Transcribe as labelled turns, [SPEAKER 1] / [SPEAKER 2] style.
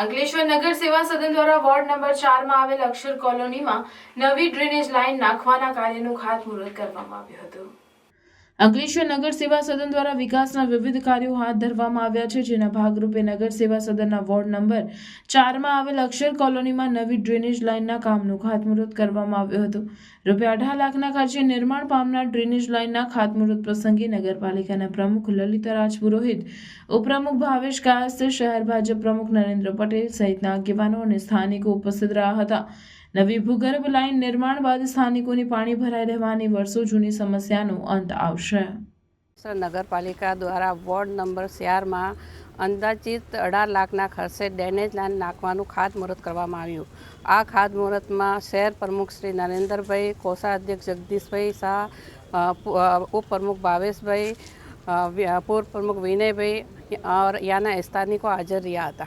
[SPEAKER 1] અંકલેશ્વર નગર સેવા સદન દ્વારા વોર્ડ નંબર 4 માં આવેલ અક્ષર કોલોનીમાં નવી ડ્રેનેજ લાઇન નાખવાના કાર્યનું ખાતમુહૂર્ત કરવામાં આવ્યું હતું। અંકલેશ્વર નગર સેવા સદન દ્વારા વિકાસના વિવિધ કાર્યો હાથ ધરવામાં આવ્યા છે, જેના ભાગરૂપે નગર સેવા સદનના વોર્ડ નંબર 4 માં આવેલ અક્ષર કોલોનીમાં નવી ડ્રેનેજ લાઇનના કામનું ખાતમુહૂર્ત કરવામાં આવ્યું હતું। રૂપિયા 18 લાખના ખર્ચે નિર્માણ પામનાર ડ્રેનેજ લાઇનના ખાતમુહૂર્ત પ્રસંગે નગરપાલિકાના પ્રમુખ લલિતા રાજપુરોહિત, ઉપપ્રમુખ ભાવેશ કાયસ્થ, શહેર ભાજપ પ્રમુખ નરેન્દ્ર પટેલ સહિતના આગેવાનો અને સ્થાનિકો ઉપસ્થિત રહ્યા હતા। નવી ભૂગર્ભ લાઇન નિર્માણ બાદ સ્થાનિકોની પાણી ભરાઈ રહેવાની વર્ષો જૂની સમસ્યાનો અંત આવશે।
[SPEAKER 2] નગરપાલિકા દ્વારા વોર્ડ નંબર 4 માં અંદાજિત 18 લાખના ખર્ચે ડ્રેનેજ લાઇન નાખવાનું ખાતમુહૂર્ત કરવામાં આવ્યું। આ ખાતમુહૂર્તમાં શહેર પ્રમુખ શ્રી નરેન્દ્રભાઈ, કોષાધ્યક્ષ જગદીશભાઈ શાહ, ઉપપ્રમુખ ભાવેશભાઈ, પૂર્व प्रमुख विनय भाई और यहाँ स्थानिकों हाजिर रहा था।